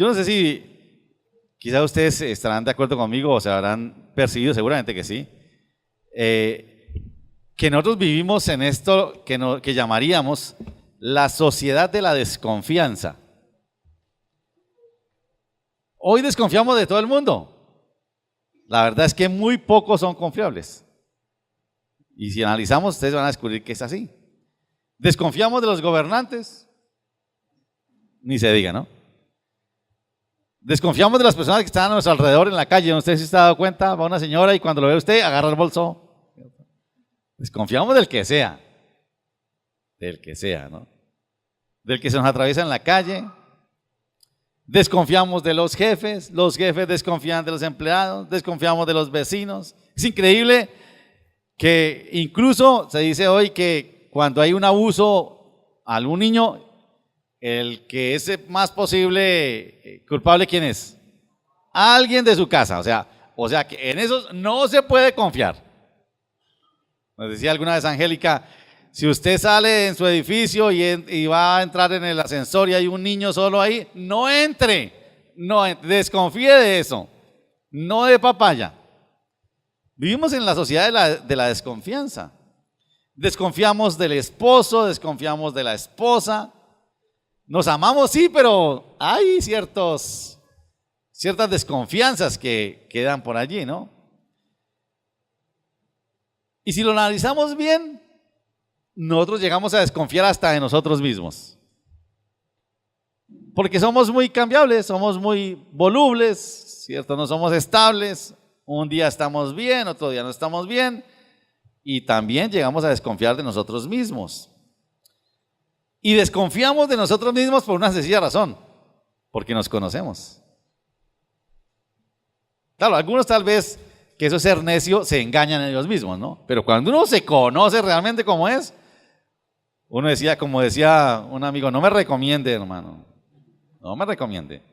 Yo no sé si quizás ustedes estarán de acuerdo conmigo o se habrán percibido, seguramente que sí, que nosotros vivimos en esto que llamaríamos la sociedad de la desconfianza. Hoy desconfiamos de todo el mundo. La verdad es que muy pocos son confiables. Y si analizamos, ustedes van a descubrir que es así. Desconfiamos de los gobernantes, ni se diga, ¿no? Desconfiamos de las personas que están a nuestro alrededor en la calle. ¿No? Usted se está dando cuenta, va una señora y cuando lo ve usted, agarra el bolso. Desconfiamos del que sea, ¿no? Del que se nos atraviesa en la calle. Desconfiamos de los jefes desconfían de los empleados, desconfiamos de los vecinos. Es increíble que incluso se dice hoy que cuando hay un abuso a algún niño, el que es más posible culpable, ¿quién es? Alguien de su casa, o sea que en eso no se puede confiar. Nos decía alguna vez Angélica, si usted sale en su edificio y va a entrar en el ascensor y hay un niño solo ahí, no entre, desconfíe de eso, no de papaya. Vivimos en la sociedad de la desconfianza. Desconfiamos del esposo, desconfiamos de la esposa. Nos amamos, sí, pero hay ciertas desconfianzas que quedan por allí, ¿no? Y si lo analizamos bien, nosotros llegamos a desconfiar hasta de nosotros mismos. Porque somos muy cambiables, somos muy volubles, ¿cierto? No somos estables. Un día estamos bien, otro día no estamos bien. Y también llegamos a desconfiar de nosotros mismos. Y desconfiamos de nosotros mismos por una sencilla razón, porque nos conocemos. Claro, algunos tal vez, que eso es ser necio, se engañan ellos mismos, ¿no? Pero cuando uno se conoce realmente como es, uno decía, como decía un amigo, no me recomiende, hermano, no me recomiende.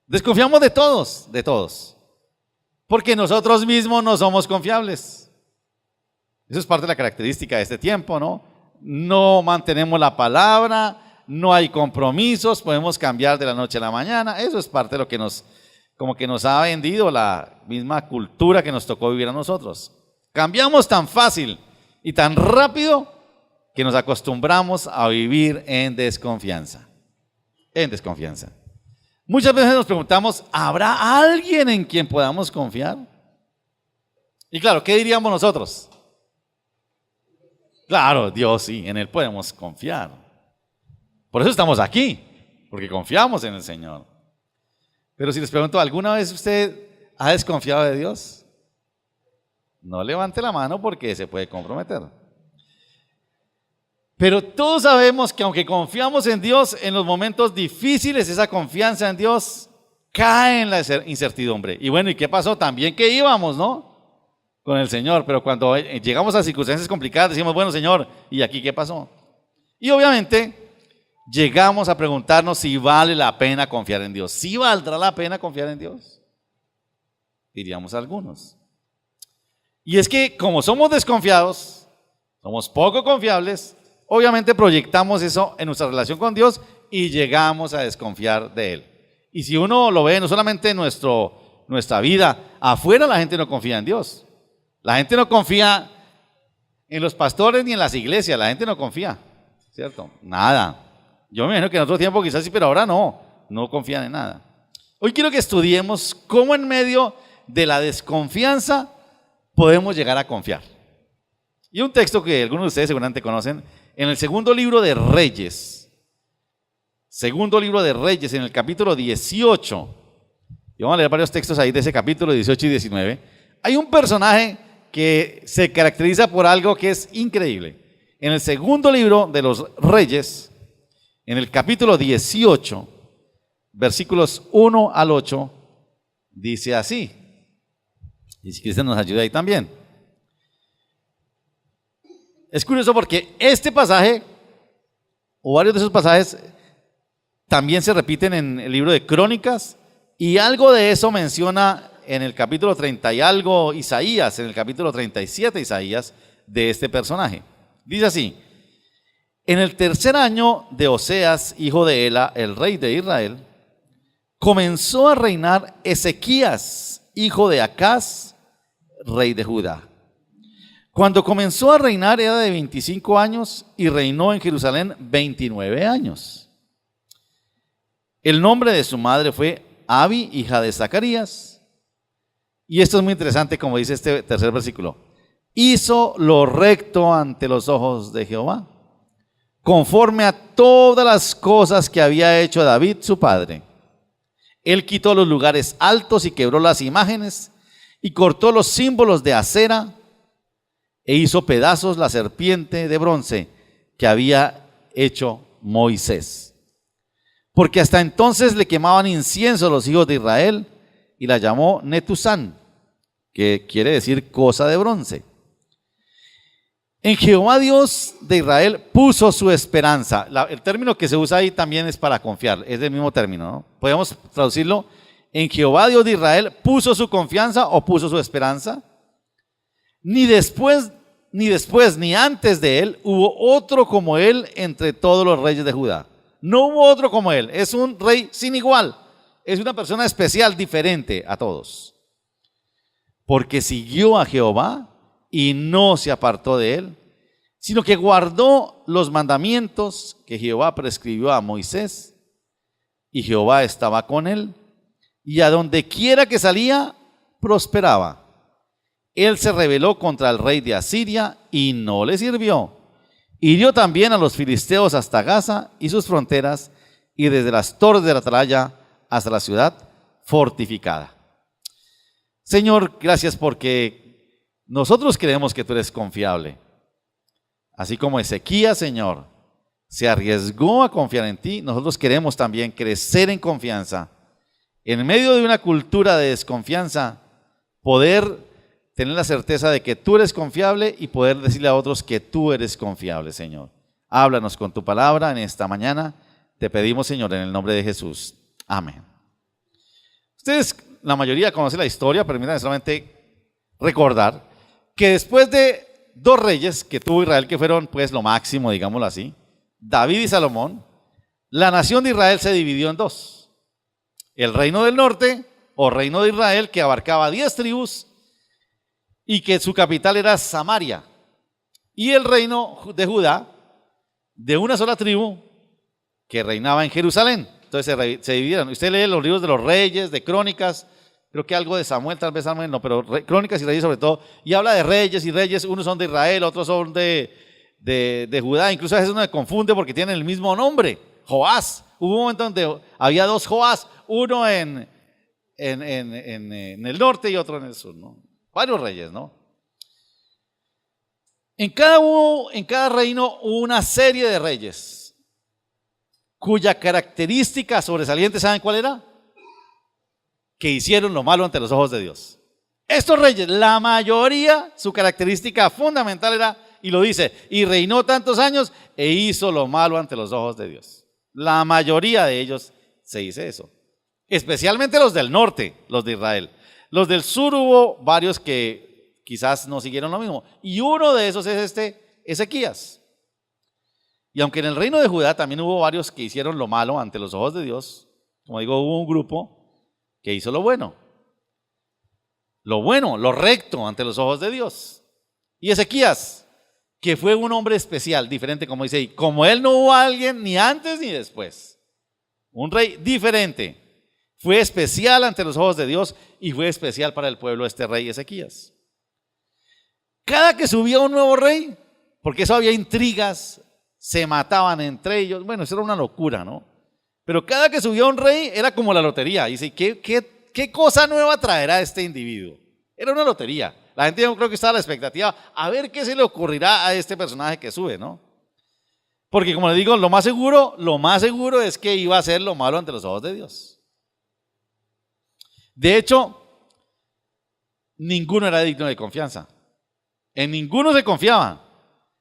Desconfiamos de todos, porque nosotros mismos no somos confiables. Eso es parte de la característica de este tiempo, ¿no? No mantenemos la palabra, no hay compromisos, podemos cambiar de la noche a la mañana. Eso es parte de lo que como que nos ha vendido la misma cultura que nos tocó vivir a nosotros. Cambiamos tan fácil y tan rápido que nos acostumbramos a vivir en desconfianza. Muchas veces nos preguntamos, ¿habrá alguien en quien podamos confiar? Y claro, ¿qué diríamos nosotros? Claro, Dios sí, en Él podemos confiar. Por eso estamos aquí, porque confiamos en el Señor. Pero si les pregunto, ¿alguna vez usted ha desconfiado de Dios? No levante la mano porque se puede comprometer. Pero todos sabemos que aunque confiamos en Dios, en los momentos difíciles esa confianza en Dios cae en la incertidumbre. Y bueno, ¿y qué pasó? También que íbamos, ¿no? Con el Señor, pero cuando llegamos a circunstancias complicadas decimos, bueno, Señor, ¿y aquí qué pasó? Y obviamente llegamos a preguntarnos si vale la pena confiar en Dios. ¿Sí valdrá la pena confiar en Dios? Diríamos algunos. Y es que como somos desconfiados, somos poco confiables, obviamente proyectamos eso en nuestra relación con Dios y llegamos a desconfiar de Él. Y si uno lo ve no solamente en nuestra vida, afuera la gente no confía en Dios. La gente no confía en los pastores ni en las iglesias, la gente no confía, ¿cierto? Nada. Yo me imagino que en otro tiempo quizás sí, pero ahora no confían en nada. Hoy quiero que estudiemos cómo en medio de la desconfianza podemos llegar a confiar. Y un texto que algunos de ustedes seguramente conocen, en el segundo libro de Reyes, en el capítulo 18, y vamos a leer varios textos ahí de ese capítulo 18 y 19, hay un personaje que se caracteriza por algo que es increíble. En el segundo libro de los Reyes, en el capítulo 18, versículos 1 al 8, dice así. Y si Cristian nos ayuda ahí también. Es curioso porque este pasaje, o varios de esos pasajes, también se repiten en el libro de Crónicas, y algo de eso menciona en el capítulo 30 y algo Isaías, en el capítulo 37 Isaías, de este personaje. Dice así: en el tercer año de Oseas, hijo de Ela, el rey de Israel, comenzó a reinar Ezequías, hijo de Acaz, rey de Judá. Cuando comenzó a reinar era de 25 años y reinó en Jerusalén 29 años. El nombre de su madre fue Abi, hija de Zacarías. Y esto es muy interesante, como dice este tercer versículo. Hizo lo recto ante los ojos de Jehová, conforme a todas las cosas que había hecho David su padre. Él quitó los lugares altos y quebró las imágenes y cortó los símbolos de acera e hizo pedazos la serpiente de bronce que había hecho Moisés. Porque hasta entonces le quemaban incienso a los hijos de Israel y la llamó Netusán, que quiere decir cosa de bronce. En Jehová Dios de Israel puso su esperanza. El término que se usa ahí también es para confiar, es el mismo término, ¿no? Podemos traducirlo: en Jehová Dios de Israel puso su confianza o puso su esperanza. Ni después ni antes de él hubo otro como él entre todos los reyes de Judá. No hubo otro como él. Es un rey sin igual. Es una persona especial, diferente a todos. Porque siguió a Jehová y no se apartó de él, sino que guardó los mandamientos que Jehová prescribió a Moisés, y Jehová estaba con él, y a donde quiera que salía, prosperaba. Él se rebeló contra el rey de Asiria y no le sirvió. Hirió también a los filisteos hasta Gaza y sus fronteras, y desde las torres de la atalaya hasta la ciudad fortificada. Señor, gracias porque nosotros creemos que tú eres confiable. Así como Ezequías, Señor, se arriesgó a confiar en ti, nosotros queremos también crecer en confianza. En medio de una cultura de desconfianza, poder tener la certeza de que tú eres confiable y poder decirle a otros que tú eres confiable, Señor. Háblanos con tu palabra en esta mañana. Te pedimos, Señor, en el nombre de Jesús. Amén. Ustedes, la mayoría, conocen la historia, permítanme solamente recordar que después de dos reyes que tuvo Israel, que fueron pues lo máximo, digámoslo así, David y Salomón, la nación de Israel se dividió en dos. El reino del norte, o reino de Israel, que abarcaba 10 tribus, y que su capital era Samaria, y el reino de Judá, de una sola tribu, que reinaba en Jerusalén. Entonces se dividieron. Usted lee los libros de los reyes, de crónicas, creo que algo de Samuel, tal vez Samuel no, pero crónicas y reyes sobre todo, y habla de reyes y reyes, unos son de Israel, otros son de Judá, incluso a veces uno se confunde porque tienen el mismo nombre, Joás. Hubo un momento donde había dos Joás, uno en el norte y otro en el sur, ¿no? Varios reyes, ¿no? En cada reino hubo una serie de reyes, cuya característica sobresaliente, ¿saben cuál era? Que hicieron lo malo ante los ojos de Dios. Estos reyes, la mayoría, su característica fundamental era, y lo dice, y reinó tantos años e hizo lo malo ante los ojos de Dios. La mayoría de ellos se dice eso. Especialmente los del norte, los de Israel. Los del sur hubo varios que quizás no siguieron lo mismo. Y uno de esos es Ezequías. Y aunque en el reino de Judá también hubo varios que hicieron lo malo ante los ojos de Dios, como digo, hubo un grupo que hizo lo bueno, lo recto ante los ojos de Dios. Y Ezequías, que fue un hombre especial, diferente, como dice ahí, como él no hubo alguien ni antes ni después. Un rey diferente. Fue especial ante los ojos de Dios y fue especial para el pueblo este rey Ezequías. Cada que subía un nuevo rey, porque eso había intrigas, se mataban entre ellos, bueno, eso era una locura, ¿no? Pero cada que subía un rey era como la lotería. Dice, ¿qué cosa nueva traerá este individuo? Era una lotería. La gente, yo creo que estaba a la expectativa a ver qué se le ocurrirá a este personaje que sube, ¿no? Porque como les digo, lo más seguro es que iba a hacer lo malo ante los ojos de Dios. De hecho, ninguno era digno de confianza. En ninguno se confiaba.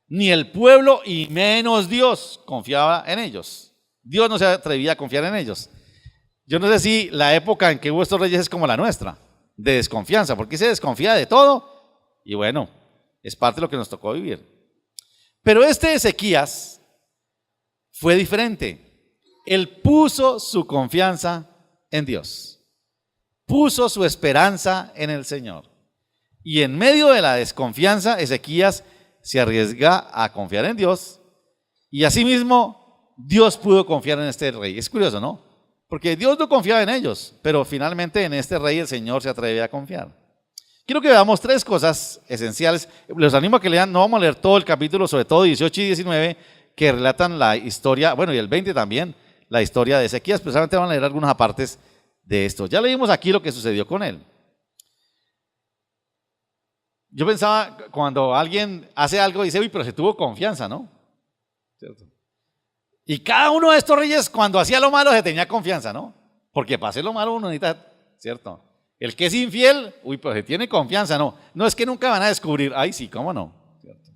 Ni el pueblo y menos Dios confiaba en ellos. Dios no se atrevía a confiar en ellos. Yo no sé si la época en que hubo estos reyes es como la nuestra, de desconfianza, porque se desconfía de todo. Y bueno, es parte de lo que nos tocó vivir. Pero este Ezequías fue diferente. Él puso su confianza en Dios. Puso su esperanza en el Señor. Y en medio de la desconfianza, Ezequías se arriesga a confiar en Dios. Y asimismo, Dios pudo confiar en este rey. Es curioso, ¿no? Porque Dios no confiaba en ellos, pero finalmente en este rey el Señor se atreve a confiar. Quiero que veamos tres cosas esenciales. Les animo a que lean, no vamos a leer todo el capítulo, sobre todo 18 y 19, que relatan la historia, bueno, y el 20 también, la historia de Ezequías, pero solamente van a leer algunas apartes de esto. Ya leímos aquí lo que sucedió con él. Yo pensaba, cuando alguien hace algo, dice, uy, pero se tuvo confianza, ¿no? ¿Cierto? Y cada uno de estos reyes, cuando hacía lo malo, se tenía confianza, ¿no? Porque para hacer lo malo uno necesita, ¿cierto? El que es infiel, uy, pero se tiene confianza, ¿no? No es que nunca van a descubrir, ay, sí, ¿cómo no? ¿Cierto?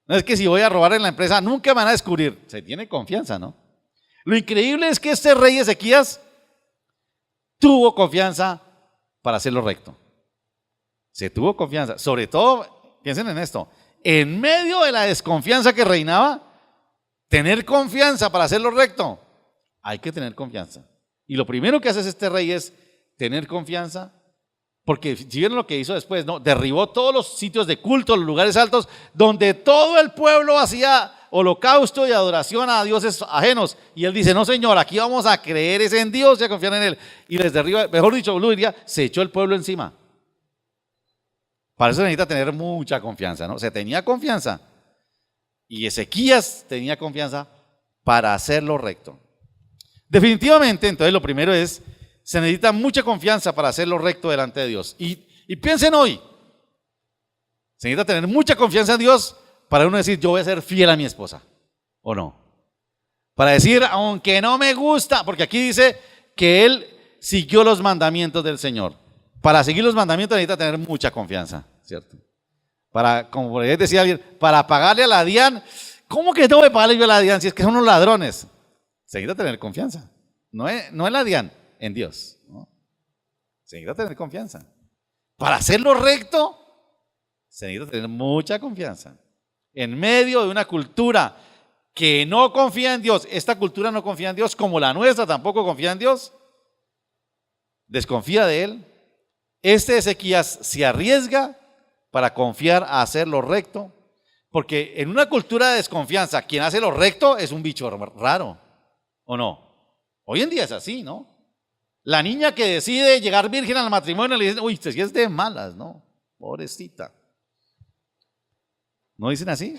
No es que si voy a robar en la empresa, nunca van a descubrir, se tiene confianza, ¿no? Lo increíble es que este rey Ezequías tuvo confianza para hacer lo recto. Se tuvo confianza, sobre todo, piensen en esto, en medio de la desconfianza que reinaba, tener confianza para hacer lo recto, hay que tener confianza. Y lo primero que hace este rey es tener confianza, porque si vieron lo que hizo después, ¿no? Derribó todos los sitios de culto, los lugares altos, donde todo el pueblo hacía holocausto y adoración a dioses ajenos. Y él dice, no señor, aquí vamos a creer es en Dios y a confiar en él. Y les derriba, mejor dicho, lo diría, se echó el pueblo encima. Para eso necesita tener mucha confianza, ¿no? Se tenía confianza. Y Ezequías tenía confianza para hacer lo recto. Definitivamente, entonces lo primero es, se necesita mucha confianza para hacer lo recto delante de Dios. Y piensen hoy, se necesita tener mucha confianza en Dios para uno decir, yo voy a ser fiel a mi esposa, ¿o no? Para decir, aunque no me gusta, porque aquí dice que él siguió los mandamientos del Señor. Para seguir los mandamientos necesita tener mucha confianza, ¿cierto? Para, como por ahí decía alguien, para pagarle a la DIAN, ¿cómo que tengo que pagarle yo a la DIAN si es que son unos ladrones? Se necesita tener confianza, no es la DIAN, en Dios, ¿no? Se necesita tener confianza. Para hacerlo recto, se necesita tener mucha confianza. En medio de una cultura que no confía en Dios, esta cultura no confía en Dios, como la nuestra tampoco confía en Dios, desconfía de él. Este Ezequías se arriesga para confiar a hacer lo recto, porque en una cultura de desconfianza, quien hace lo recto es un bicho raro, ¿o no? Hoy en día es así, ¿no? La niña que decide llegar virgen al matrimonio le dicen, uy, usted sí es de malas, ¿no? Pobrecita. ¿No dicen así?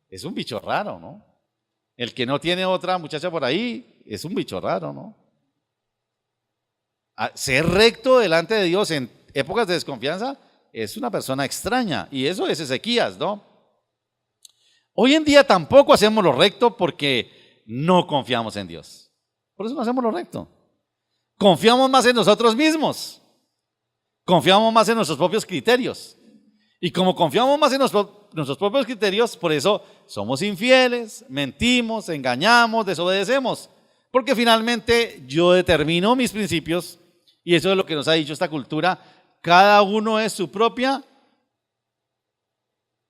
Es un bicho raro, ¿no? El que no tiene otra muchacha por ahí es un bicho raro, ¿no? Ser recto delante de Dios en épocas de desconfianza es una persona extraña, y eso es Ezequías, ¿no? Hoy en día tampoco hacemos lo recto porque no confiamos en Dios. Por eso no hacemos lo recto. Confiamos más en nosotros mismos. Confiamos más en nuestros propios criterios. Y como confiamos más en nuestros propios criterios, por eso somos infieles, mentimos, engañamos, desobedecemos. Porque finalmente yo determino mis principios, y eso es lo que nos ha dicho esta cultura. Cada uno es su propio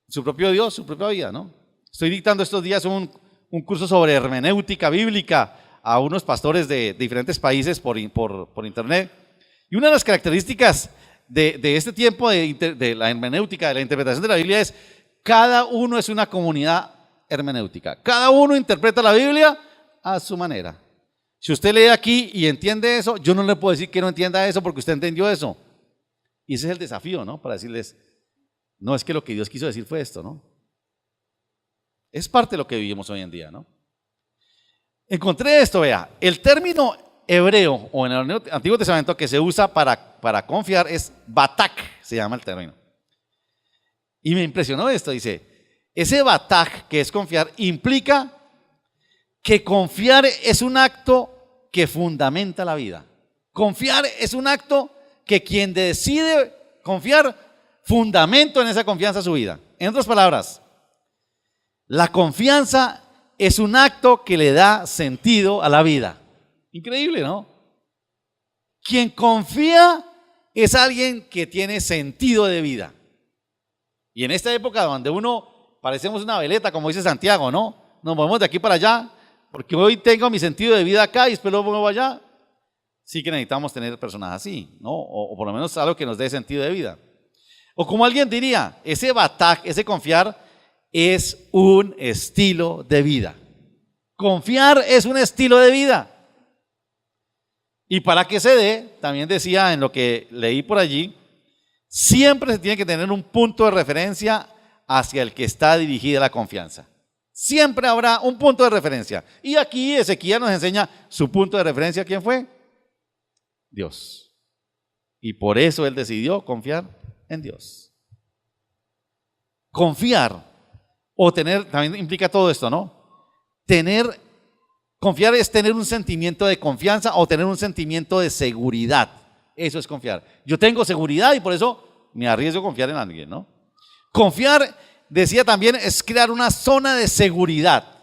Dios, su propia vida, ¿no? Estoy dictando estos días un curso sobre hermenéutica bíblica a unos pastores de diferentes países por internet. Y una de las características de este tiempo de la hermenéutica, de la interpretación de la Biblia, es cada uno es una comunidad hermenéutica. Cada uno interpreta la Biblia a su manera. Si usted lee aquí y entiende eso, yo no le puedo decir que no entienda eso porque usted entendió eso. Y ese es el desafío, ¿no? Para decirles, no, es que lo que Dios quiso decir fue esto, ¿no? Es parte de lo que vivimos hoy en día, ¿no? Encontré esto, vea, el término hebreo o en el Antiguo Testamento que se usa para confiar es batak, se llama el término. Y me impresionó esto, dice, ese batak que es confiar implica que confiar es un acto que fundamenta la vida. Confiar es un acto que quien decide confiar, fundamento en esa confianza su vida. En otras palabras, la confianza es un acto que le da sentido a la vida. Increíble, ¿no? Quien confía es alguien que tiene sentido de vida. Y en esta época donde uno parecemos una veleta, como dice Santiago, ¿no? Nos movemos de aquí para allá, porque hoy tengo mi sentido de vida acá y después lo muevo allá. sí que necesitamos tener personas así, ¿no? O por lo menos algo que nos dé sentido de vida. O como alguien diría, ese bataj, ese confiar es un estilo de vida. Confiar es un estilo de vida. Y para que se dé, también decía en lo que leí por allí, siempre se tiene que tener un punto de referencia hacia el que está dirigida la confianza. Siempre habrá un punto de referencia. Y aquí Ezequías nos enseña su punto de referencia. ¿Quién fue? Dios. Y por eso él decidió confiar en Dios. Confiar o tener, también implica todo esto, ¿no? Confiar es tener un sentimiento de confianza o tener un sentimiento de seguridad. Eso es confiar. Yo tengo seguridad y por eso me arriesgo a confiar en alguien, ¿no? Confiar, decía también, es crear una zona de seguridad.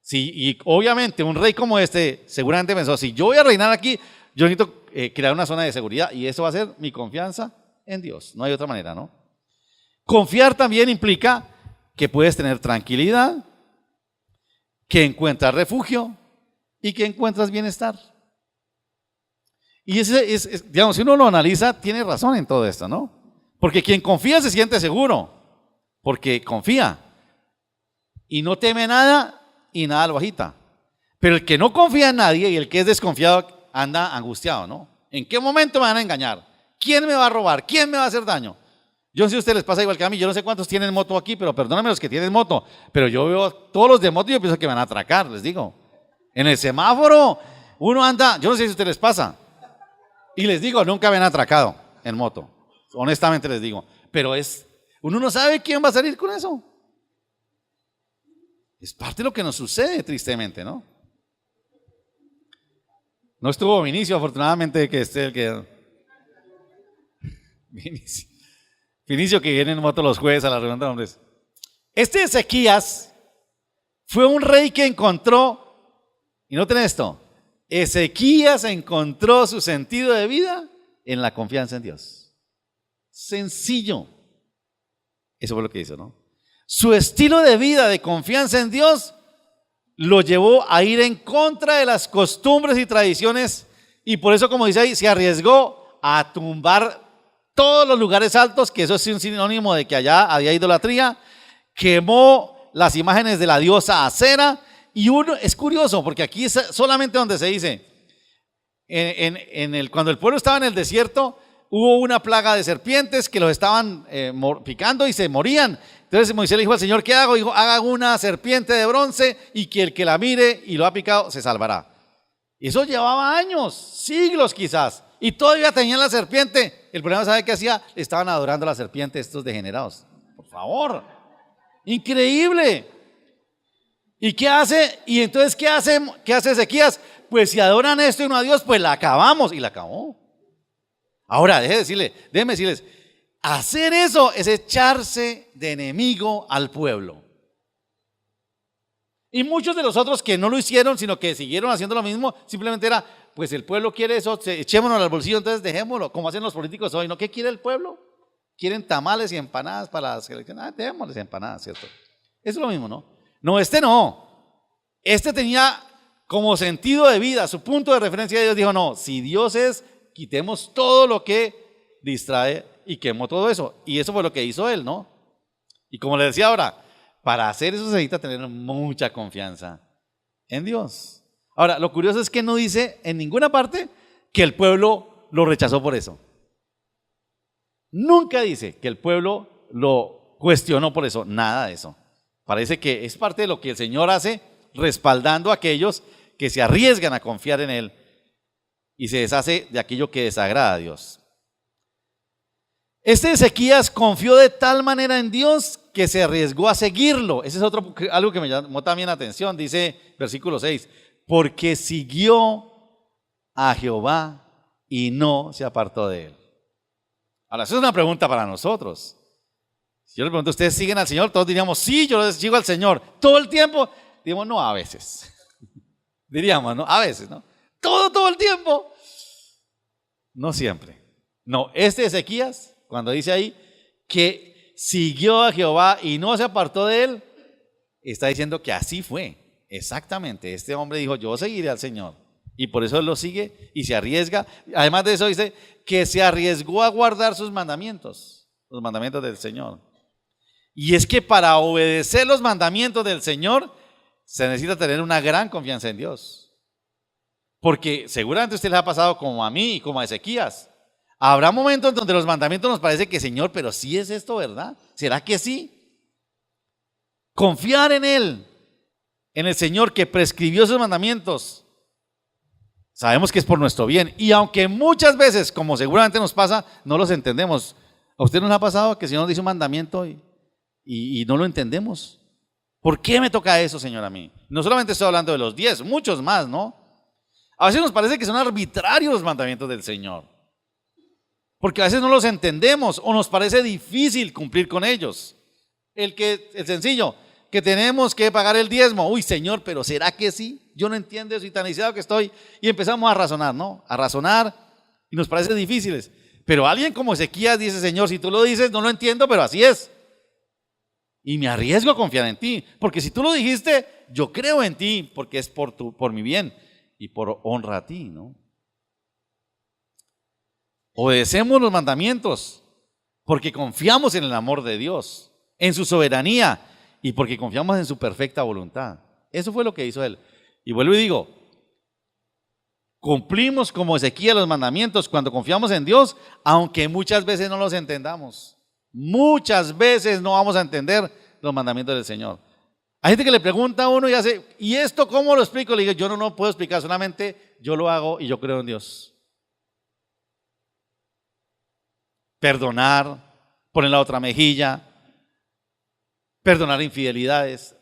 Sí, y obviamente un rey como este seguramente pensó, si yo voy a reinar aquí, yo necesito crear una zona de seguridad y eso va a ser mi confianza en Dios. No hay otra manera, ¿no? Confiar también implica que puedes tener tranquilidad, que encuentras refugio y que encuentras bienestar. Y digamos, si uno lo analiza, tiene razón en todo esto, ¿no? Porque quien confía se siente seguro, porque confía y no teme nada y nada lo agita. Pero el que no confía en nadie y el que es desconfiado anda angustiado, ¿no? ¿En qué momento me van a engañar? ¿Quién me va a robar? ¿Quién me va a hacer daño? Yo no sé si a ustedes les pasa igual que a mí, yo no sé cuántos tienen moto aquí, pero perdóname los que tienen moto, pero yo veo todos los de moto y yo pienso que van a atracar, les digo. En el semáforo uno anda, yo no sé si a ustedes les pasa, y les digo, nunca me han atracado en moto, honestamente les digo, pero uno no sabe quién va a salir con eso. Es parte de lo que nos sucede tristemente, ¿no? No estuvo Vinicio, afortunadamente que esté el que... Vinicio que viene en moto los jueves a la reunión de hombres. Este Ezequías fue un rey que encontró, y noten esto, Ezequías encontró su sentido de vida en la confianza en Dios. Sencillo. Eso fue lo que hizo, ¿no? Su estilo de vida de confianza en Dios lo llevó a ir en contra de las costumbres y tradiciones y por eso, como dice ahí, se arriesgó a tumbar todos los lugares altos, que eso es un sinónimo de que allá había idolatría, quemó las imágenes de la diosa Acera y es curioso porque aquí es solamente donde se dice, cuando el pueblo estaba en el desierto, hubo una plaga de serpientes que los estaban picando y se morían. Entonces Moisés le dijo al Señor, ¿qué hago? Dijo, haga una serpiente de bronce y que el que la mire y lo ha picado se salvará. Y eso llevaba años, siglos quizás, y todavía tenían la serpiente. El problema, ¿sabe qué hacía? Estaban adorando a la serpiente estos degenerados. Por favor, increíble. ¿Y qué hace? ¿Y entonces qué hace Ezequías? Pues si adoran esto y no a Dios, pues la acabamos, y la acabó. Ahora, déjenme decirles, hacer eso es echarse de enemigo al pueblo. Y muchos de los otros que no lo hicieron, sino que siguieron haciendo lo mismo, simplemente era, pues el pueblo quiere eso, echémonos al bolsillo, entonces dejémoslo, como hacen los políticos hoy, ¿no? ¿Qué quiere el pueblo? Quieren tamales y empanadas para las elecciones, dejémosles empanadas, ¿cierto? Eso es lo mismo, ¿no? No, este tenía como sentido de vida, su punto de referencia de Dios, dijo, no, si Dios es, quitemos todo lo que distrae y quemó todo eso. Y eso fue lo que hizo él, ¿no? Y como le decía ahora, para hacer eso se necesita tener mucha confianza en Dios. Ahora, lo curioso es que no dice en ninguna parte que el pueblo lo rechazó por eso. Nunca dice que el pueblo lo cuestionó por eso, nada de eso. Parece que es parte de lo que el Señor hace respaldando a aquellos que se arriesgan a confiar en Él y se deshace de aquello que desagrada a Dios. Este Ezequías confió de tal manera en Dios que se arriesgó a seguirlo. Ese es algo que me llamó también la atención. Dice versículo 6, porque siguió a Jehová y no se apartó de él. Ahora, eso es una pregunta para nosotros. Si yo le pregunto, ¿ustedes siguen al Señor? Todos diríamos, sí, yo sigo al Señor. Todo el tiempo. Diríamos, no, a veces. Diríamos, ¿no? A veces, ¿no? Todo el tiempo. No siempre. No, este Ezequías, cuando dice ahí que siguió a Jehová y no se apartó de él, está diciendo que así fue. Exactamente. Este hombre dijo, yo seguiré al Señor Y por eso él lo sigue y se arriesga. Además de eso dice que se arriesgó a guardar sus mandamientos, los mandamientos del Señor. Y es que para obedecer los mandamientos del Señor se necesita tener una gran confianza en Dios. Porque seguramente a usted les ha pasado como a mí y como a Ezequías. Habrá momentos donde los mandamientos nos parece que, Señor, pero sí es esto, ¿verdad? ¿Será que sí? Confiar en Él, en el Señor que prescribió sus mandamientos. Sabemos que es por nuestro bien. Y aunque muchas veces, como seguramente nos pasa, no los entendemos. ¿A usted nos ha pasado que el Señor dice un mandamiento y no lo entendemos? ¿Por qué me toca eso, Señor, a mí? No solamente estoy hablando de los 10, muchos más, ¿no? A veces nos parece que son arbitrarios los mandamientos del Señor. Porque a veces no los entendemos o nos parece difícil cumplir con ellos. El sencillo, que tenemos que pagar el diezmo. Uy, Señor, pero ¿será que sí? Yo no entiendo eso y tan iniciado que estoy. Y empezamos a razonar, ¿no? A razonar y nos parece difíciles. Pero alguien como Ezequías dice, Señor, si tú lo dices, no lo entiendo, pero así es. Y me arriesgo a confiar en ti. Porque si tú lo dijiste, yo creo en ti, porque es por mi bien y por honra a ti, ¿no? Obedecemos los mandamientos porque confiamos en el amor de Dios, en su soberanía y porque confiamos en su perfecta voluntad. Eso fue lo que hizo él. Y vuelvo y digo, cumplimos como Ezequías los mandamientos cuando confiamos en Dios, aunque muchas veces no los entendamos. Muchas veces no vamos a entender los mandamientos del Señor. Hay gente que le pregunta a uno y hace, ¿y esto cómo lo explico? Le digo, yo no puedo explicar, solamente yo lo hago y yo creo en Dios. Perdonar, poner la otra mejilla, perdonar infidelidades,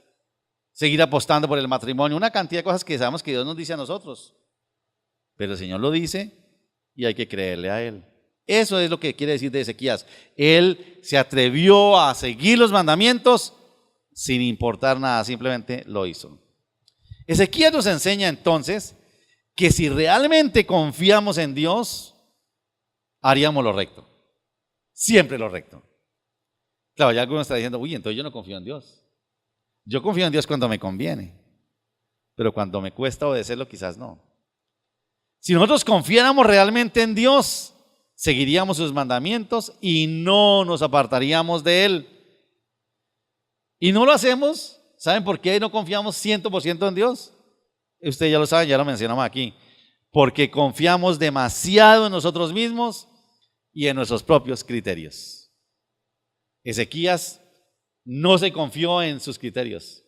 seguir apostando por el matrimonio, una cantidad de cosas que sabemos que Dios nos dice a nosotros. Pero el Señor lo dice y hay que creerle a Él. Eso es lo que quiere decir de Ezequías. Él se atrevió a seguir los mandamientos sin importar nada, simplemente lo hizo. Ezequías nos enseña entonces que si realmente confiamos en Dios, haríamos lo recto. Siempre lo recto. Claro, ya algunos están diciendo, uy, entonces yo no confío en Dios. Yo confío en Dios cuando me conviene, pero cuando me cuesta obedecerlo, quizás no. Si nosotros confiáramos realmente en Dios, seguiríamos sus mandamientos y no nos apartaríamos de Él. Y no lo hacemos. ¿Saben por qué no confiamos 100% en Dios? Ustedes ya lo saben, ya lo mencionamos aquí. Porque confiamos demasiado en nosotros mismos y en nuestros propios criterios. Ezequías no se confió en sus criterios.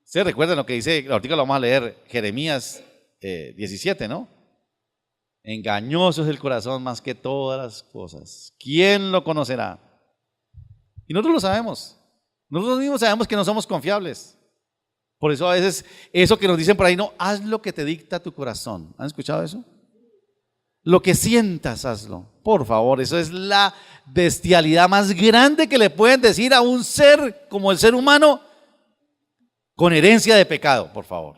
Ustedes recuerdan lo que dice, ahorita lo vamos a leer, Jeremías 17, ¿no? Engañoso es el corazón más que todas las cosas. ¿Quién lo conocerá? Y nosotros lo sabemos. Nosotros mismos sabemos que no somos confiables. Por eso a veces eso que nos dicen por ahí, no, haz lo que te dicta tu corazón. ¿Han escuchado eso? Lo que sientas, hazlo. Por favor, eso es la bestialidad más grande que le pueden decir a un ser como el ser humano con herencia de pecado, por favor.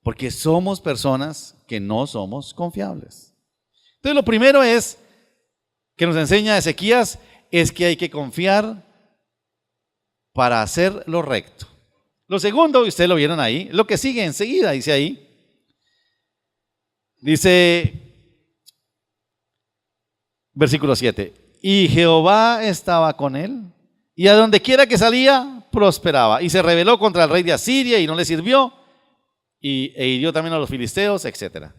Porque somos personas que no somos confiables. Entonces lo primero es que nos enseña Ezequías es que hay que confiar para hacer lo recto. Lo segundo, y ustedes lo vieron ahí, lo que sigue enseguida, dice ahí. Dice, versículo 7, y Jehová estaba con él, y a donde quiera que salía, prosperaba. Y se rebeló contra el rey de Asiria y no le sirvió, e hirió también a los filisteos, etc.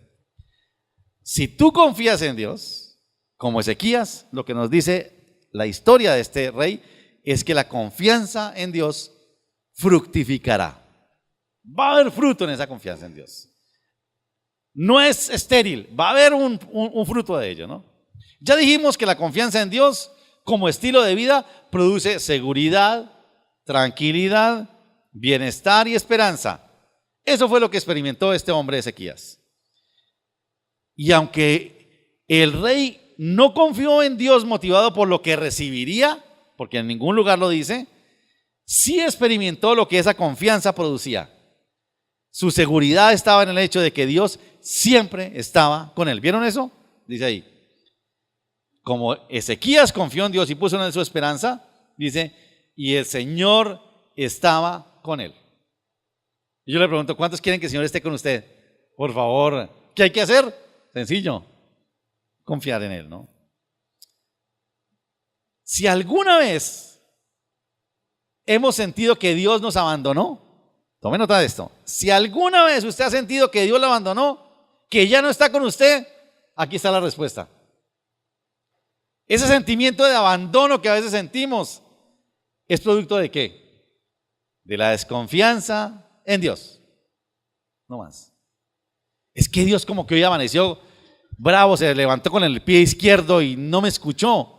Si tú confías en Dios, como Ezequías, lo que nos dice la historia de este rey, es que la confianza en Dios fructificará. Va a haber fruto en esa confianza en Dios. No es estéril, va a haber un fruto de ello, ¿no? Ya dijimos que la confianza en Dios como estilo de vida produce seguridad, tranquilidad, bienestar y esperanza. Eso fue lo que experimentó este hombre Ezequías. Y aunque el rey no confió en Dios motivado por lo que recibiría, porque en ningún lugar lo dice, sí experimentó lo que esa confianza producía. Su seguridad estaba en el hecho de que Dios siempre estaba con él. ¿Vieron eso? Dice ahí. Como Ezequías confió en Dios y puso en él su esperanza, dice, y el Señor estaba con él. Y yo le pregunto, ¿cuántos quieren que el Señor esté con usted? Por favor, ¿qué hay que hacer? Sencillo, confiar en Él, ¿no? Si alguna vez hemos sentido que Dios nos abandonó, tome nota de esto. Si alguna vez usted ha sentido que Dios lo abandonó, que ya no está con usted, aquí está la respuesta. Ese sentimiento de abandono que a veces sentimos es producto ¿de qué? De la desconfianza en Dios. No más. Es que Dios como que hoy amaneció bravo, se levantó con el pie izquierdo y no me escuchó.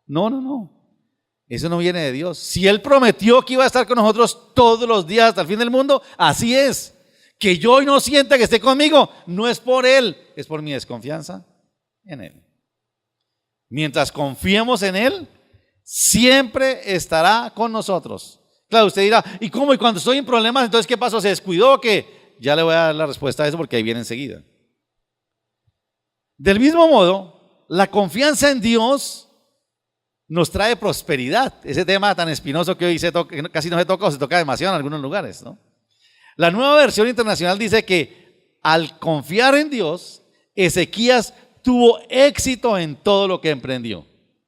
No. Eso no viene de Dios. Si Él prometió que iba a estar con nosotros todos los días hasta el fin del mundo, así es. Que yo hoy no sienta que esté conmigo, no es por Él, es por mi desconfianza en Él. Mientras confiemos en Él, siempre estará con nosotros. Claro, usted dirá, ¿y cómo? ¿Y cuando estoy en problemas, entonces qué pasó? ¿Se descuidó o qué? Ya le voy a dar la respuesta a eso porque ahí viene enseguida. Del mismo modo, la confianza en Dios nos trae prosperidad. Ese tema tan espinoso que hoy casi no se toca o se toca demasiado en algunos lugares, ¿no? La Nueva Versión Internacional dice que al confiar en Dios, Ezequías tuvo éxito en todo lo que emprendió.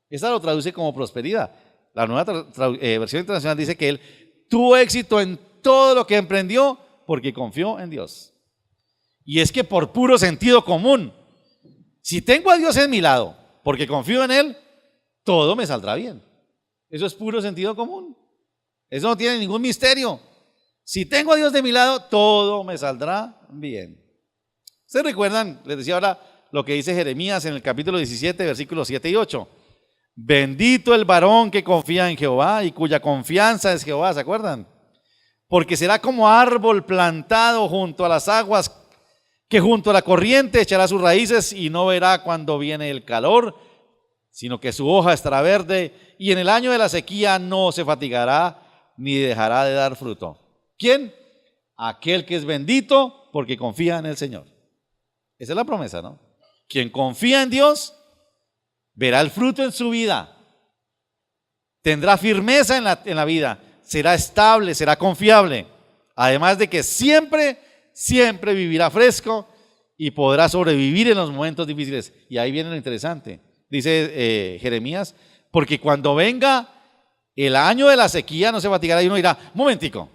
Esa lo traduce como prosperidad. La Nueva Versión Internacional dice que él tuvo éxito en todo lo que emprendió porque confió en Dios. Y es que por puro sentido común, si tengo a Dios en mi lado porque confío en Él, todo me saldrá bien. Eso es puro sentido común. Eso no tiene ningún misterio. Si tengo a Dios de mi lado, todo me saldrá bien. ¿Ustedes recuerdan? Les decía ahora lo que dice Jeremías en el capítulo 17, versículos 7 y 8. Bendito el varón que confía en Jehová y cuya confianza es Jehová, ¿se acuerdan? Porque será como árbol plantado junto a las aguas, que junto a la corriente echará sus raíces y no verá cuando viene el calor, sino que su hoja estará verde y en el año de la sequía no se fatigará ni dejará de dar fruto. ¿Quién? Aquel que es bendito porque confía en el Señor. Esa es la promesa, ¿no? Quien confía en Dios verá el fruto en su vida, tendrá firmeza en la vida, será estable, será confiable, además de que siempre vivirá fresco y podrá sobrevivir en los momentos difíciles. Y ahí viene lo interesante, dice Jeremías, porque cuando venga el año de la sequía no se fatigará y uno dirá, momentico,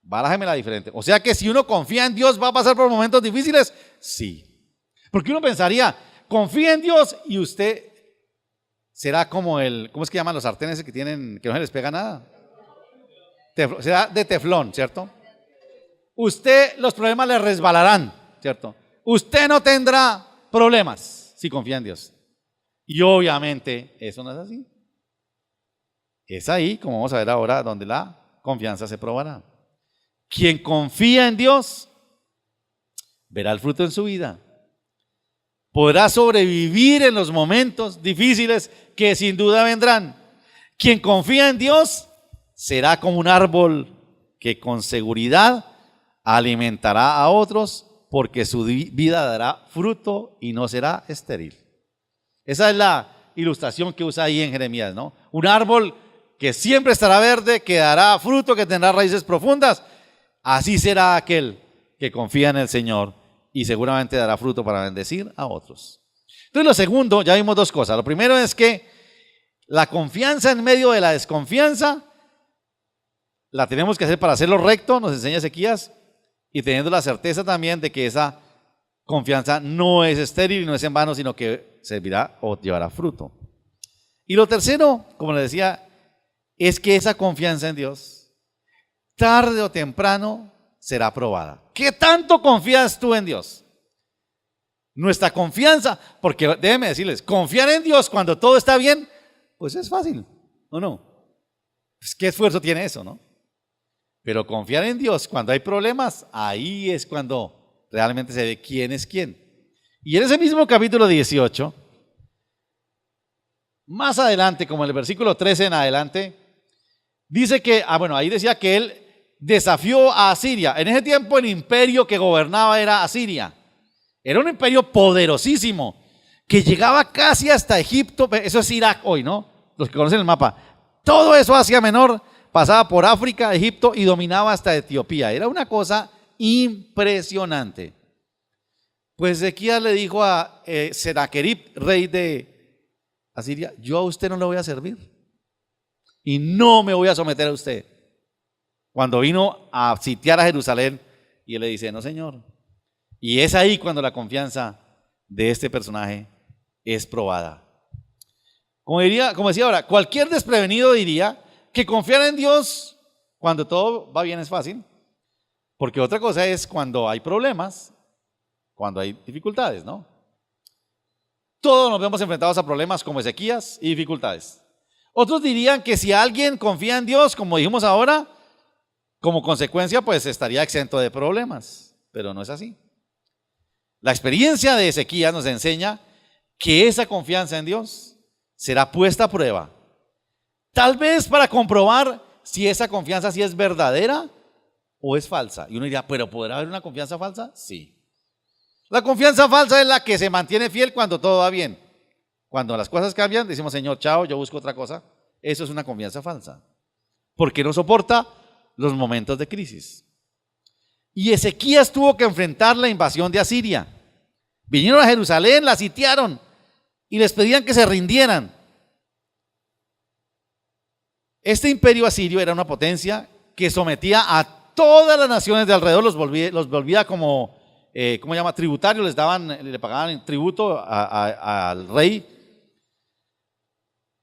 barájemela diferente. O sea que si uno confía en Dios, ¿va a pasar por momentos difíciles? Sí. Porque uno pensaría, confía en Dios y usted será como ¿cómo es que llaman los sartenes que tienen, que no se les pega nada? Será de teflón, ¿cierto? Usted, los problemas le resbalarán, ¿cierto? Usted no tendrá problemas si confía en Dios. Y obviamente eso no es así. Es ahí, como vamos a ver ahora, donde la confianza se probará. Quien confía en Dios verá el fruto en su vida. Podrá sobrevivir en los momentos difíciles que sin duda vendrán. Quien confía en Dios será como un árbol que con seguridad alimentará a otros porque su vida dará fruto y no será estéril. Esa es la ilustración que usa ahí en Jeremías, ¿no? Un árbol que siempre estará verde, que dará fruto, que tendrá raíces profundas. Así será aquel que confía en el Señor y seguramente dará fruto para bendecir a otros. Entonces lo segundo, ya vimos dos cosas. Lo primero es que la confianza en medio de la desconfianza la tenemos que hacer para hacerlo recto, nos enseña Ezequías, y teniendo la certeza también de que esa confianza no es estéril y no es en vano, sino que servirá o llevará fruto. Y lo tercero, como les decía, es que esa confianza en Dios, tarde o temprano, será probada. ¿Qué tanto confías tú en Dios? Nuestra confianza, porque déjenme decirles, confiar en Dios cuando todo está bien, pues es fácil, ¿o no? Pues ¿qué esfuerzo tiene eso, no? Pero confiar en Dios cuando hay problemas, ahí es cuando realmente se ve quién es quién. Y en ese mismo capítulo 18, más adelante, como en el versículo 13 en adelante, dice que, ahí decía que él desafió a Asiria. En ese tiempo el imperio que gobernaba era Asiria. Era un imperio poderosísimo que llegaba casi hasta Egipto. Eso es Irak hoy, ¿no? Los que conocen el mapa. Todo eso Asia Menor pasaba por África, Egipto y dominaba hasta Etiopía. Era una cosa impresionante. Pues Ezequías le dijo a Senaquerib, rey de Asiria: yo a usted no le voy a servir y no me voy a someter a usted. Cuando vino a sitiar a Jerusalén, y él le dice: no, señor. Y es ahí cuando la confianza de este personaje es probada. Como decía ahora, cualquier desprevenido diría que confiar en Dios cuando todo va bien es fácil, porque otra cosa es cuando hay problemas, cuando hay dificultades, ¿no? Todos nos vemos enfrentados a problemas como Ezequías y dificultades. Otros dirían que si alguien confía en Dios, como dijimos ahora, como consecuencia pues estaría exento de problemas, pero no es así. La experiencia de Ezequías nos enseña que esa confianza en Dios será puesta a prueba, tal vez para comprobar si esa confianza sí es verdadera o es falsa. Y uno diría: ¿pero podrá haber una confianza falsa? Sí. La confianza falsa es la que se mantiene fiel cuando todo va bien. Cuando las cosas cambian, decimos: Señor, chao, yo busco otra cosa. Eso es una confianza falsa, porque no soporta los momentos de crisis. Y Ezequías tuvo que enfrentar la invasión de Asiria. Vinieron a Jerusalén, la sitiaron y les pedían que se rindieran. Este imperio asirio era una potencia que sometía a todas las naciones de alrededor, los volvía como, ¿cómo se llama? Tributarios, le pagaban tributo al rey.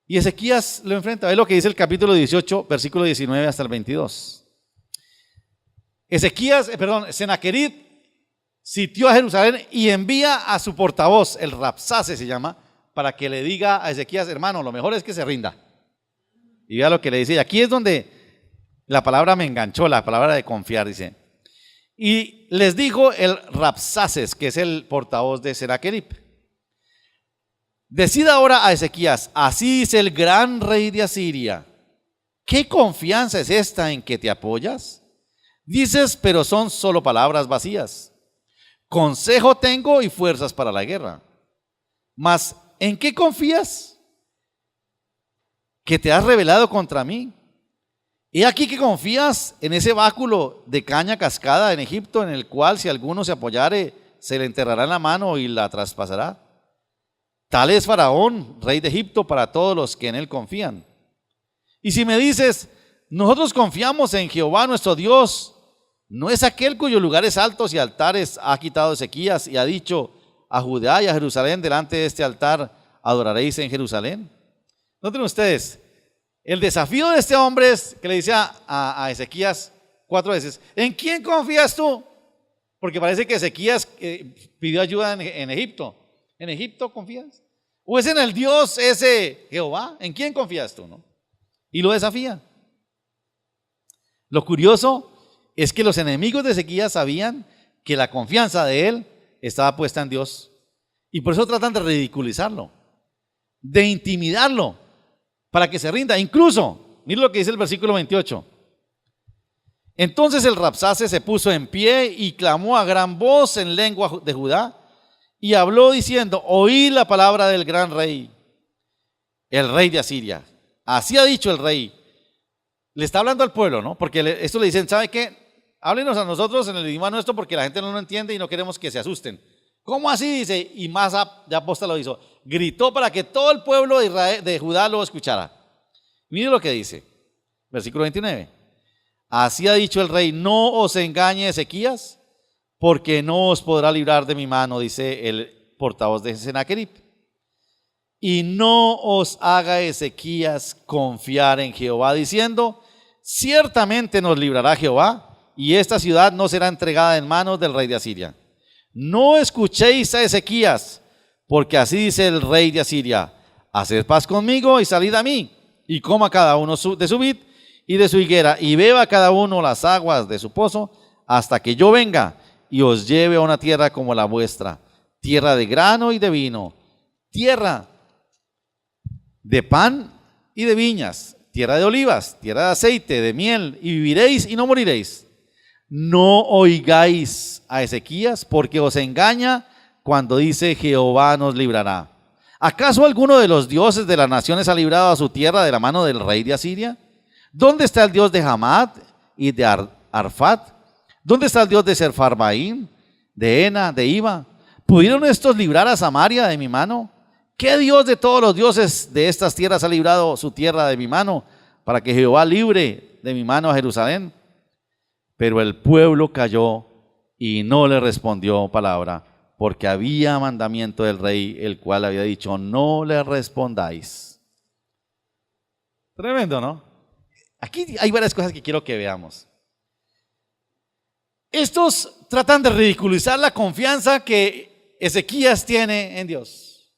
Y Ezequías lo enfrenta. Ve lo que dice el capítulo 18, versículo 19 hasta el 22. Senaquerib sitió a Jerusalén y envía a su portavoz, el Rabsaces se llama, para que le diga a Ezequías: hermano, lo mejor es que se rinda. Y vea lo que le dice. Y aquí es donde la palabra me enganchó, la palabra de confiar, dice. Y les dijo el Rabsaces, que es el portavoz de Senaquerib: decida ahora a Ezequías: así dice el gran rey de Asiria, ¿qué confianza es esta en que te apoyas? Dices, pero son solo palabras vacías. Consejo tengo y fuerzas para la guerra. Mas, ¿en qué confías? Que te has rebelado contra mí. He aquí que confías en ese báculo de caña cascada en Egipto, en el cual si alguno se apoyare, se le enterrará en la mano y la traspasará. Tal es Faraón, rey de Egipto, para todos los que en él confían. Y si me dices: nosotros confiamos en Jehová nuestro Dios, ¿no es aquel cuyos lugares altos y altares ha quitado Ezequías y ha dicho a Judá y a Jerusalén: delante de este altar adoraréis en Jerusalén? Noten ustedes, el desafío de este hombre es que le dice a Ezequías 4 veces: ¿en quién confías tú? Porque parece que Ezequías pidió ayuda en Egipto. ¿En Egipto confías? ¿O es en el Dios ese Jehová? ¿En quién confías tú, no? Y lo desafía. Lo curioso es que los enemigos de Ezequías sabían que la confianza de él estaba puesta en Dios, y por eso tratan de ridiculizarlo, de intimidarlo para que se rinda. Incluso, mire lo que dice el versículo 28. Entonces el Rabsaces se puso en pie y clamó a gran voz en lengua de Judá y habló diciendo: oí la palabra del gran rey, el rey de Asiria. Así ha dicho el rey. Le está hablando al pueblo, ¿no? Porque esto le dicen: ¿sabe qué? Háblenos a nosotros en el idioma nuestro, porque la gente no lo entiende y no queremos que se asusten. ¿Cómo así? Dice. Y más de aposta lo hizo. Gritó para que todo el pueblo de Israel, de Judá, lo escuchara. Mire lo que dice. Versículo 29. Así ha dicho el rey: no os engañe Ezequías, porque no os podrá librar de mi mano, dice el portavoz de Senaquerib. Y no os haga Ezequías confiar en Jehová, diciendo: ciertamente nos librará Jehová, y esta ciudad no será entregada en manos del rey de Asiria. No escuchéis a Ezequías, porque así dice el rey de Asiria: haced paz conmigo y salid a mí, y coma cada uno de su vid y de su higuera, y beba cada uno las aguas de su pozo, hasta que yo venga y os lleve a una tierra como la vuestra, tierra de grano y de vino, tierra de pan y de viñas, tierra de olivas, tierra de aceite, de miel, y viviréis y no moriréis. No oigáis a Ezequías, porque os engaña cuando dice: Jehová nos librará. ¿Acaso alguno de los dioses de las naciones ha librado a su tierra de la mano del rey de Asiria? ¿Dónde está el Dios de Hamad y de Arfat? ¿Dónde está el Dios de Serfarbaín, de Ena, de Iba? ¿Pudieron estos librar a Samaria de mi mano? ¿Qué Dios de todos los dioses de estas tierras ha librado su tierra de mi mano, para que Jehová libre de mi mano a Jerusalén? Pero el pueblo calló y no le respondió palabra, porque había mandamiento del rey, el cual había dicho: no le respondáis. Tremendo, ¿no? Aquí hay varias cosas que quiero que veamos. Estos tratan de ridiculizar la confianza que Ezequías tiene en Dios.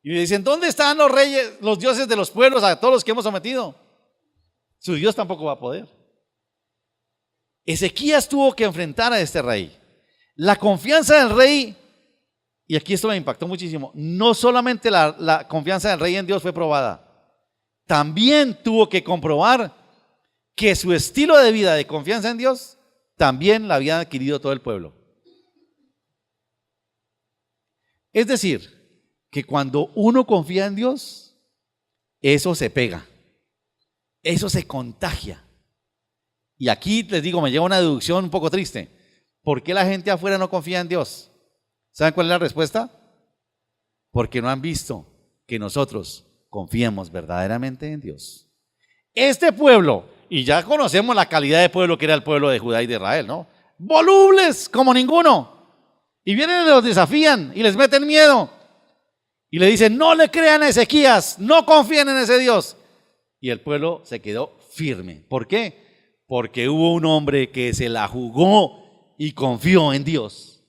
Y le dicen: ¿dónde están los reyes, los dioses de los pueblos, a todos los que hemos sometido? Su Dios tampoco va a poder. Ezequías tuvo que enfrentar a este rey. La confianza del rey, y aquí esto me impactó muchísimo, no solamente la confianza del rey en Dios fue probada, también tuvo que comprobar que su estilo de vida de confianza en Dios también la había adquirido todo el pueblo. Es decir, que cuando uno confía en Dios, eso se pega, eso se contagia. Y aquí les digo, me lleva una deducción un poco triste. ¿Por qué la gente afuera no confía en Dios? ¿Saben cuál es la respuesta? Porque no han visto que nosotros confiemos verdaderamente en Dios. Este pueblo, y ya conocemos la calidad de pueblo que era el pueblo de Judá y de Israel, ¿no? Volubles como ninguno. Y vienen y los desafían y les meten miedo. Y le dicen: no le crean a Ezequías, no confíen en ese Dios. Y el pueblo se quedó firme. ¿Por qué? Porque hubo un hombre que se la jugó y confió en Dios.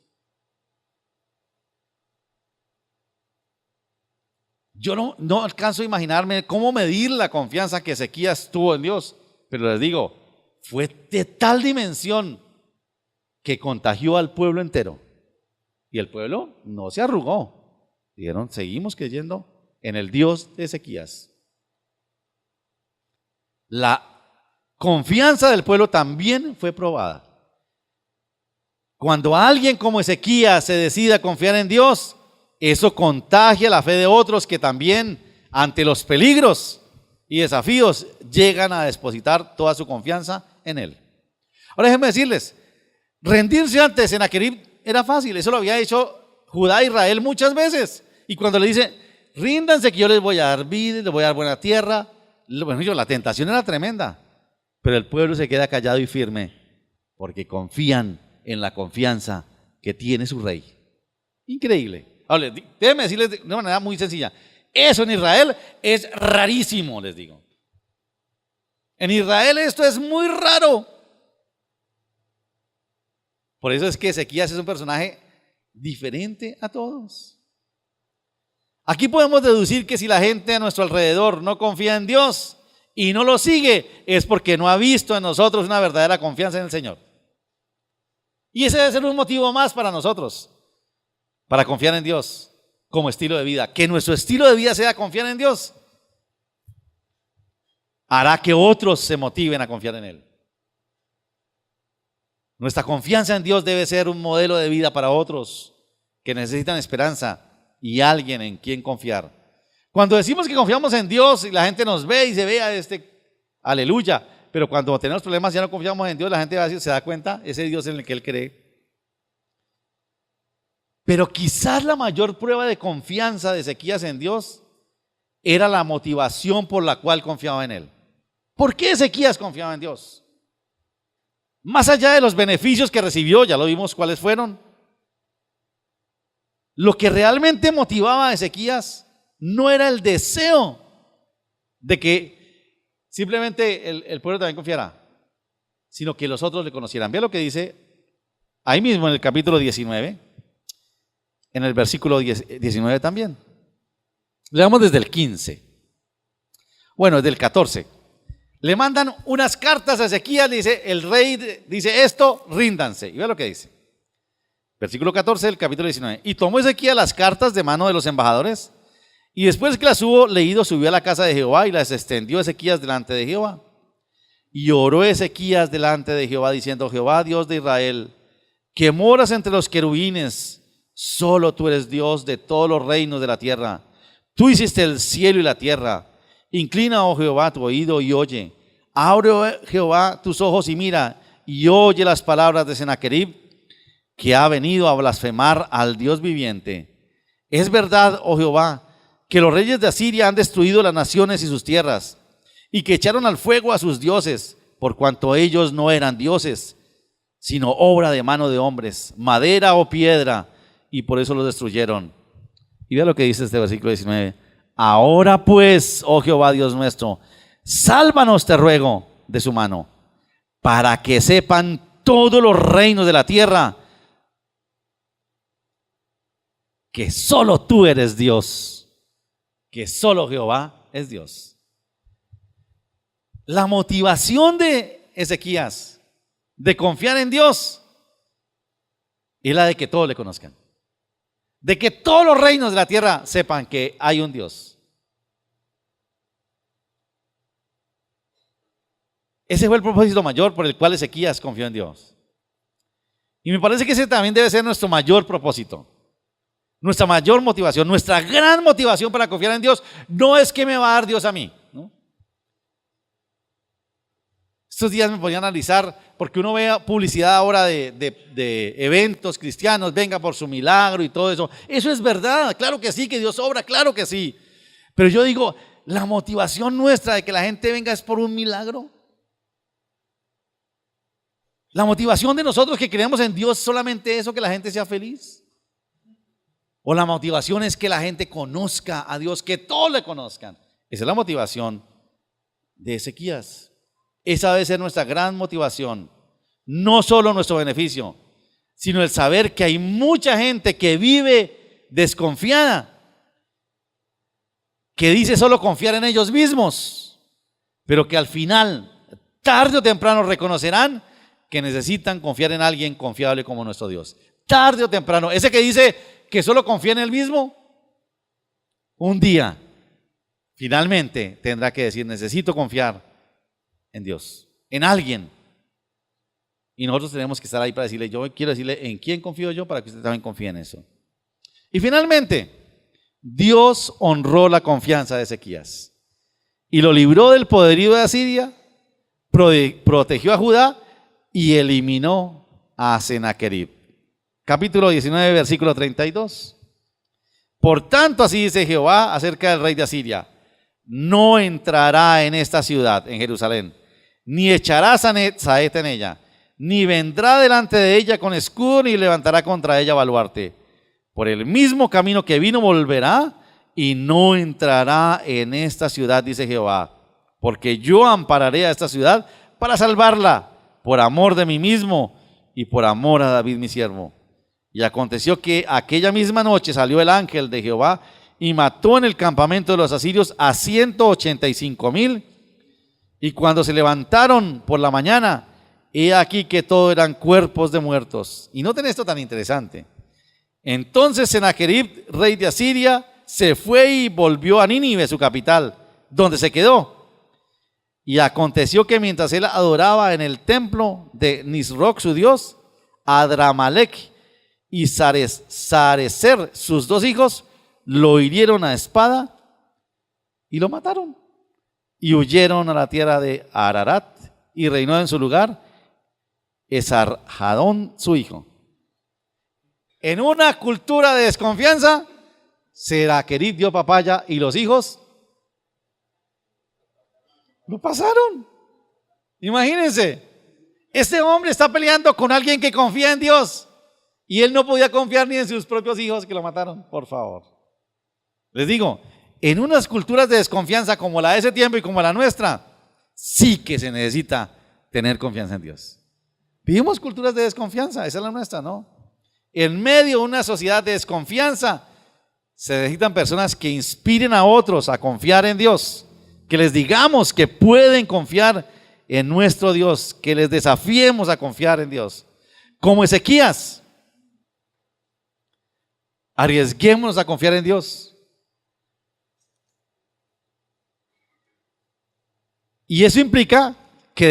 Yo no alcanzo a imaginarme cómo medir la confianza que Ezequías tuvo en Dios, pero les digo, fue de tal dimensión que contagió al pueblo entero. Y el pueblo no se arrugó. Dijeron: seguimos creyendo en el Dios de Ezequías. La confianza del pueblo también fue probada. Cuando alguien como Ezequías se decide a confiar en Dios, eso contagia la fe de otros que también, ante los peligros y desafíos, llegan a depositar toda su confianza en Él. Ahora déjenme decirles, rendirse ante Sennacherib era fácil. Eso lo había hecho Judá e Israel muchas veces. Y cuando le dice: ríndanse que yo les voy a dar vida, les voy a dar buena tierra. Bueno, la tentación era tremenda. Pero el pueblo se queda callado y firme porque confían en la confianza que tiene su rey. Increíble. Ahora, déjenme decirles de una manera muy sencilla. Eso en Israel es rarísimo, les digo. En Israel esto es muy raro. Por eso es que Ezequías es un personaje diferente a todos. Aquí podemos deducir que si la gente a nuestro alrededor no confía en Dios y no lo sigue, es porque no ha visto en nosotros una verdadera confianza en el Señor. Y ese debe ser un motivo más para nosotros, para confiar en Dios como estilo de vida. Que nuestro estilo de vida sea confiar en Dios, hará que otros se motiven a confiar en Él. Nuestra confianza en Dios debe ser un modelo de vida para otros que necesitan esperanza y alguien en quien confiar. Cuando decimos que confiamos en Dios y la gente nos ve y se vea aleluya, pero cuando tenemos problemas ya no confiamos en Dios, la gente va a decir: se da cuenta, ese Dios en el que él cree. Pero quizás la mayor prueba de confianza de Ezequías en Dios era la motivación por la cual confiaba en Él. ¿Por qué Ezequías confiaba en Dios? Más allá de los beneficios que recibió, ya lo vimos cuáles fueron. Lo que realmente motivaba a Ezequías no era el deseo de que simplemente el pueblo también confiara, sino que los otros le conocieran. Vea lo que dice ahí mismo en el capítulo 19, en el versículo 19 también. Leamos desde el 15. Bueno, desde el 14. Le mandan unas cartas a Ezequías, dice: el rey dice esto, ríndanse. Y vea lo que dice. Versículo 14 del capítulo 19. Y tomó Ezequías las cartas de mano de los embajadores, y después que las hubo leído, subió a la casa de Jehová y las extendió Ezequías delante de Jehová. Y oró Ezequías delante de Jehová, diciendo: Jehová, Dios de Israel, que moras entre los querubines, solo tú eres Dios de todos los reinos de la tierra. Tú hiciste el cielo y la tierra. Inclina, oh Jehová, tu oído y oye. Abre, oh Jehová, tus ojos y mira, y oye las palabras de Sennacherib, que ha venido a blasfemar al Dios viviente. Es verdad, oh Jehová, que los reyes de Asiria han destruido las naciones y sus tierras, y que echaron al fuego a sus dioses, por cuanto ellos no eran dioses, sino obra de mano de hombres, madera o piedra, y por eso los destruyeron. Y vea lo que dice este versículo 19. Ahora pues, oh Jehová Dios nuestro, sálvanos, te ruego, de su mano, para que sepan todos los reinos de la tierra que solo tú eres Dios, que solo Jehová es Dios. La motivación de Ezequías de confiar en Dios es la de que todos le conozcan, de que todos los reinos de la tierra sepan que hay un Dios. Ese fue el propósito mayor por el cual Ezequías confió en Dios. Y me parece que ese también debe ser nuestro mayor propósito, nuestra mayor motivación, nuestra gran motivación para confiar en Dios. No es que me va a dar Dios a mí, ¿no? Estos días me ponía a analizar, porque uno ve publicidad ahora de eventos cristianos, venga por su milagro y todo eso. Eso es verdad, claro que sí, que Dios obra, claro que sí. Pero yo digo, la motivación nuestra de que la gente venga es por un milagro. La motivación de nosotros que creemos en Dios solamente eso, que la gente sea feliz. O la motivación es que la gente conozca a Dios, que todos le conozcan. Esa es la motivación de Ezequías. Esa debe ser nuestra gran motivación. No solo nuestro beneficio, sino el saber que hay mucha gente que vive desconfiada, que dice solo confiar en ellos mismos, pero que al final, tarde o temprano, reconocerán que necesitan confiar en alguien confiable como nuestro Dios. Tarde o temprano, ese que dice que solo confía en él mismo, un día finalmente tendrá que decir, necesito confiar en Dios, en alguien. Y nosotros tenemos que estar ahí para decirle, yo quiero decirle en quién confío yo para que usted también confíe en eso. Y finalmente, Dios honró la confianza de Ezequías y lo libró del poderío de Asiria, protegió a Judá y eliminó a Sennacherib. Capítulo 19, versículo 32. Por tanto, así dice Jehová acerca del rey de Asiria: no entrará en esta ciudad, en Jerusalén, ni echará saeta en ella, ni vendrá delante de ella con escudo, ni levantará contra ella baluarte. Por el mismo camino que vino volverá, y no entrará en esta ciudad, dice Jehová, porque yo ampararé a esta ciudad para salvarla, por amor de mí mismo y por amor a David mi siervo. Y aconteció que aquella misma noche salió el ángel de Jehová y mató en el campamento de los asirios a 185,000. Y cuando se levantaron por la mañana, he aquí que todo eran cuerpos de muertos. Y noten esto tan interesante. Entonces Sennacherib, rey de Asiria, se fue y volvió a Nínive, su capital, donde se quedó. Y aconteció que mientras él adoraba en el templo de Nisroch, su dios, Adramalec y Sarecer, sus dos hijos, lo hirieron a espada y lo mataron. Y huyeron a la tierra de Ararat, y reinó en su lugar Esarhadón, su hijo. En una cultura de desconfianza, Sennacherib dio papaya y los hijos lo pasaron. Imagínense, este hombre está peleando con alguien que confía en Dios y él no podía confiar ni en sus propios hijos, que lo mataron. Por favor, les digo, en unas culturas de desconfianza como la de ese tiempo y como la nuestra, sí que se necesita tener confianza en Dios. Vivimos culturas de desconfianza, esa es la nuestra, ¿no? En medio de una sociedad de desconfianza se necesitan personas que inspiren a otros a confiar en Dios, que les digamos que pueden confiar en nuestro Dios, que les desafiemos a confiar en Dios. Como Ezequías, arriesguémonos a confiar en Dios. Y eso implica que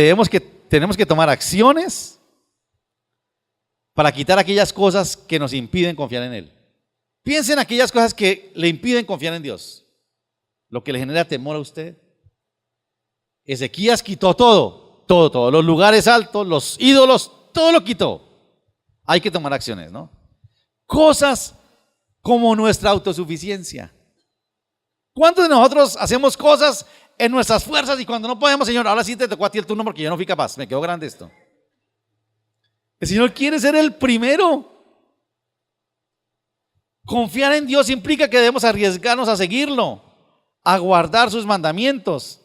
tenemos que tomar acciones para quitar aquellas cosas que nos impiden confiar en Él. Piensen en aquellas cosas que le impiden confiar en Dios, lo que le genera temor a usted. Ezequías quitó todo, los lugares altos, los ídolos, todo lo quitó. Hay que tomar acciones, ¿no? Cosas como nuestra autosuficiencia. ¿Cuántos de nosotros hacemos cosas en nuestras fuerzas y cuando no podemos, Señor, ahora sí te tocó a ti el turno porque yo no fui capaz, me quedó grande esto? El Señor quiere ser el primero. Confiar en Dios implica que debemos arriesgarnos a seguirlo, a guardar sus mandamientos,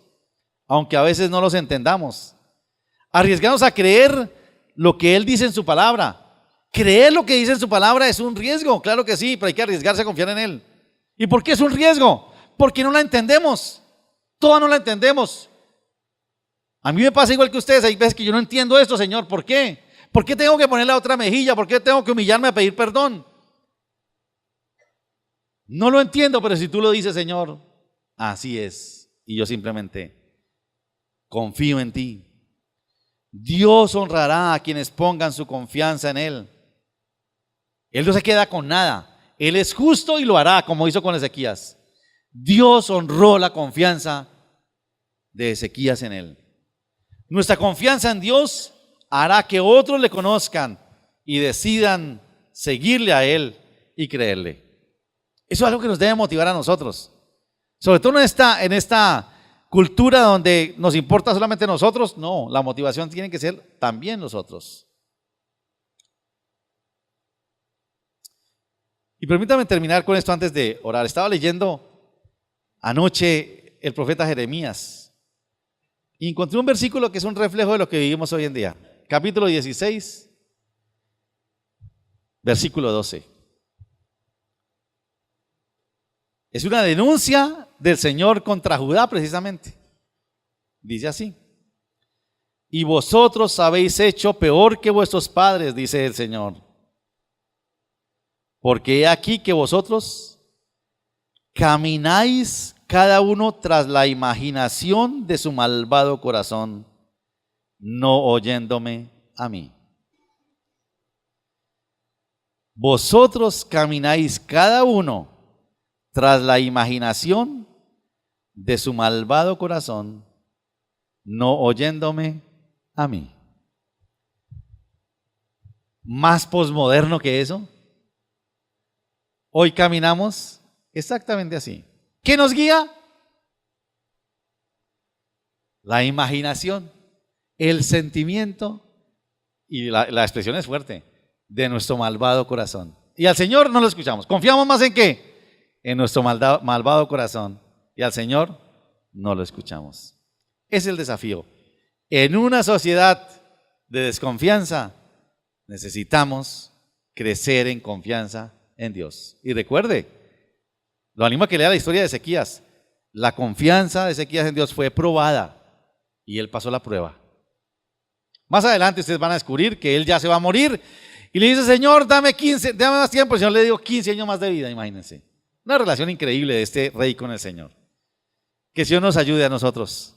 aunque a veces no los entendamos. Arriesgarnos a creer lo que Él dice en su palabra. Creer lo que dice en su palabra es un riesgo, claro que sí, pero hay que arriesgarse a confiar en Él. ¿Y por qué es un riesgo? Porque no la entendemos. Todas no la entendemos. A mí me pasa igual que ustedes, hay veces que yo no entiendo esto, Señor, ¿por qué? ¿Por qué tengo que poner la otra mejilla? ¿Por qué tengo que humillarme a pedir perdón? No lo entiendo, pero si tú lo dices, Señor, así es. Y yo simplemente confío en ti. Dios honrará a quienes pongan su confianza en Él. Él no se queda con nada. Él es justo y lo hará, como hizo con Ezequías. Dios honró la confianza de Ezequías en Él. Nuestra confianza en Dios hará que otros le conozcan y decidan seguirle a Él y creerle. Eso es algo que nos debe motivar a nosotros. Sobre todo en esta cultura donde nos importa solamente nosotros. No, la motivación tiene que ser también nosotros. Y permítame terminar con esto antes de orar. Estaba leyendo anoche el profeta Jeremías y encontré un versículo que es un reflejo de lo que vivimos hoy en día. Capítulo 16, versículo 12. Es una denuncia del Señor contra Judá precisamente. Dice así: y vosotros habéis hecho peor que vuestros padres, dice el Señor. Porque he aquí que vosotros camináis cada uno tras la imaginación de su malvado corazón, no oyéndome a mí. Vosotros camináis cada uno tras la imaginación de su malvado corazón, no oyéndome a mí. ¿Más posmoderno que eso? Hoy caminamos exactamente así. ¿Qué nos guía? La imaginación, el sentimiento y la expresión es fuerte de nuestro malvado corazón. Y al Señor no lo escuchamos. ¿Confiamos más en qué? En nuestro malvado corazón. Y al Señor no lo escuchamos. Es el desafío. En una sociedad de desconfianza necesitamos crecer en confianza en Dios. Y recuerde, lo animo a que lea la historia de Ezequías. La confianza de Ezequías en Dios fue probada y él pasó la prueba. Más adelante ustedes van a descubrir que él ya se va a morir y le dice: Señor, dame más tiempo. El Señor le dio 15 años más de vida, imagínense. Una relación increíble de este rey con el Señor. Que el Señor nos ayude a nosotros.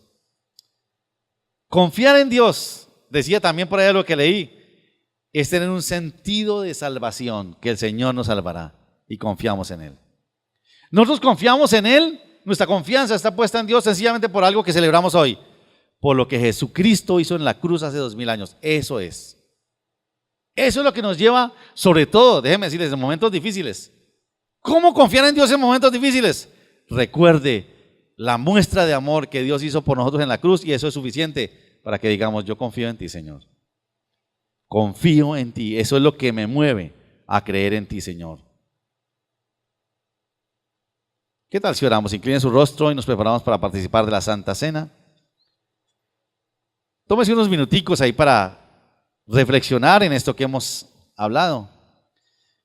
Confiar en Dios, decía también por ahí lo que leí, es tener un sentido de salvación, que el Señor nos salvará y confiamos en Él. Nosotros confiamos en Él, nuestra confianza está puesta en Dios sencillamente por algo que celebramos hoy, por lo que Jesucristo hizo en la cruz hace 2000 años. Eso es lo que nos lleva, sobre todo, déjenme decirles, en momentos difíciles. ¿Cómo confiar en Dios en momentos difíciles? Recuerde la muestra de amor que Dios hizo por nosotros en la cruz y eso es suficiente para que digamos: yo confío en ti, Señor. Confío en ti. Eso es lo que me mueve a creer en ti, Señor. ¿Qué tal si oramos? Inclinen su rostro y nos preparamos para participar de la Santa Cena. Tómese unos minuticos ahí para reflexionar en esto que hemos hablado.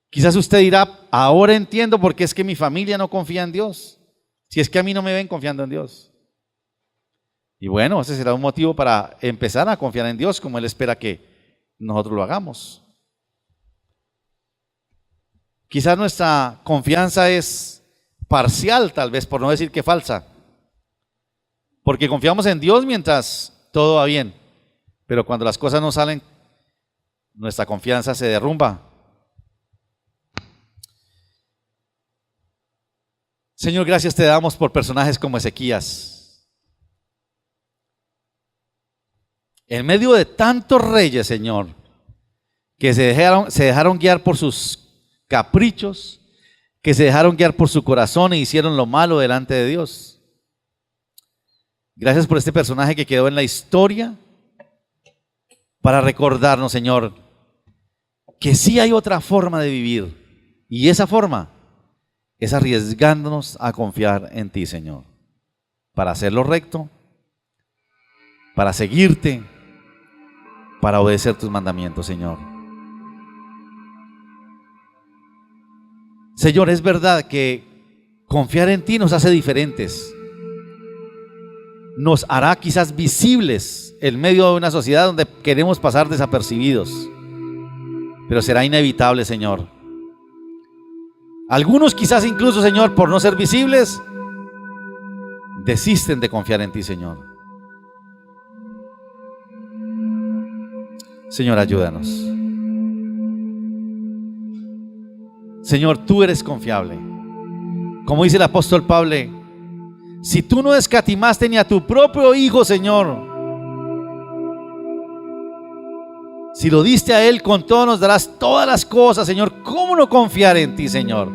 Quizás usted dirá: ahora entiendo por qué es que mi familia no confía en Dios. Si es que a mí no me ven confiando en Dios. Y bueno, ese será un motivo para empezar a confiar en Dios como Él espera que nosotros lo hagamos. Quizás nuestra confianza es parcial, tal vez, por no decir que falsa. Porque confiamos en Dios mientras todo va bien. Pero cuando las cosas no salen, nuestra confianza se derrumba. Señor, gracias te damos por personajes como Ezequías. en medio de tantos reyes, Señor, que se dejaron guiar por sus caprichos, que se dejaron guiar por su corazón e hicieron lo malo delante de Dios. Gracias por este personaje que quedó en la historia para recordarnos, Señor, que sí hay otra forma de vivir, y esa forma es arriesgándonos a confiar en ti, Señor, para hacer lo recto, para seguirte, para obedecer tus mandamientos, Señor. Señor, es verdad que confiar en ti nos hace diferentes, nos hará quizás visibles en medio de una sociedad donde queremos pasar desapercibidos, pero será inevitable, Señor. Algunos quizás incluso, Señor, por no ser visibles, desisten de confiar en ti, Señor. Señor, ayúdanos. Señor, tú eres confiable. Como dice el apóstol Pablo, si tú no escatimaste ni a tu propio Hijo, Señor, si lo diste a Él, con todo nos darás todas las cosas, Señor. ¿Cómo no confiar en ti, Señor?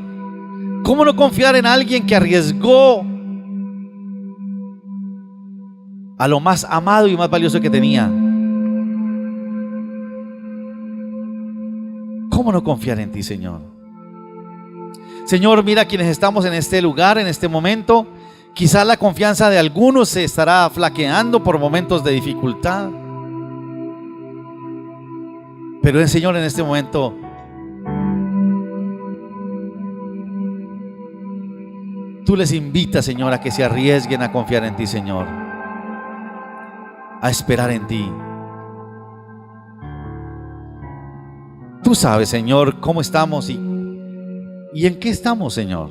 ¿Cómo no confiar en alguien que arriesgó a lo más amado y más valioso que tenía? ¿Cómo no confiar en ti, Señor? Señor, mira quienes estamos en este lugar, en este momento. Quizás la confianza de algunos se estará flaqueando por momentos de dificultad. Pero el Señor, en este momento, tú les invitas, Señor, a que se arriesguen a confiar en ti, Señor, a esperar en ti. Tú sabes, Señor, cómo estamos y en qué estamos, Señor.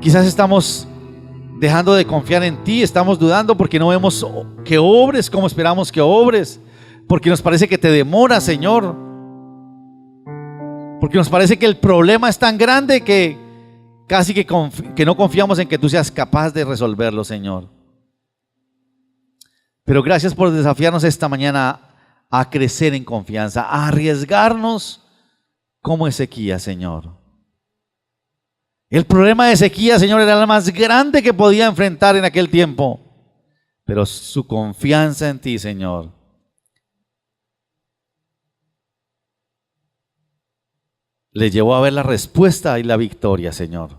Quizás estamos dejando de confiar en ti, estamos dudando porque no vemos que obres como esperamos que obres, porque nos parece que te demoras, Señor, porque nos parece que el problema es tan grande que casi que no confiamos en que tú seas capaz de resolverlo, Señor. Pero gracias por desafiarnos esta mañana a crecer en confianza, a arriesgarnos como Ezequías, Señor. El problema de Ezequías, Señor, era el más grande que podía enfrentar en aquel tiempo, pero su confianza en ti, Señor, le llevó a ver la respuesta y la victoria, Señor.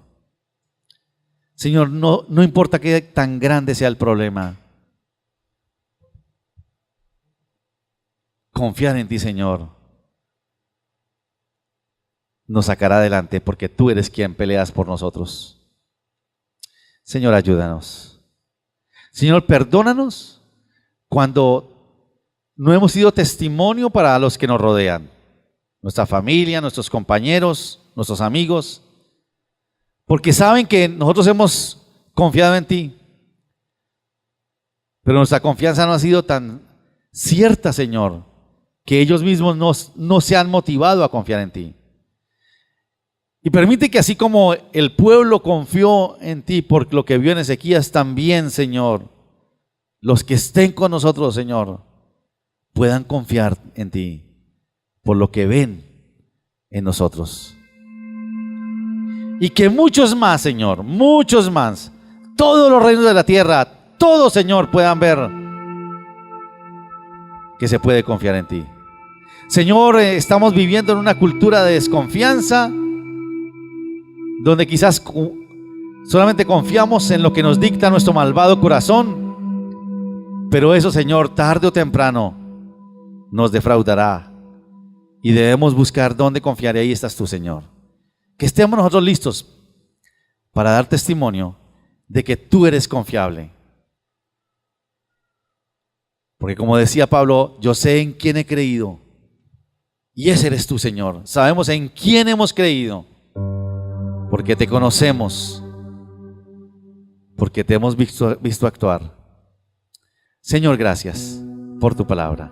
Señor, no importa qué tan grande sea el problema, confiar en ti, Señor, nos sacará adelante porque tú eres quien peleas por nosotros. Señor, ayúdanos. Señor, perdónanos cuando no hemos sido testimonio para los que nos rodean, nuestra familia, nuestros compañeros, nuestros amigos, porque saben que nosotros hemos confiado en ti, pero nuestra confianza no ha sido tan cierta, Señor, que ellos mismos no se han motivado a confiar en ti. Y permite que así como el pueblo confió en ti por lo que vio en Ezequías, también, Señor, los que estén con nosotros, Señor, puedan confiar en ti por lo que ven en nosotros. Y que muchos más, Señor, muchos más, todos los reinos de la tierra, todos, Señor, puedan ver que se puede confiar en ti. Señor, estamos viviendo en una cultura de desconfianza, donde quizás solamente confiamos en lo que nos dicta nuestro malvado corazón, pero eso, Señor, tarde o temprano nos defraudará y debemos buscar dónde confiar, y ahí estás tú, Señor. Que estemos nosotros listos para dar testimonio de que tú eres confiable, porque como decía Pablo, yo sé en quién he creído y ese eres tú, Señor. Sabemos en quién hemos creído porque te conocemos, porque te hemos visto actuar. Señor, gracias por tu palabra.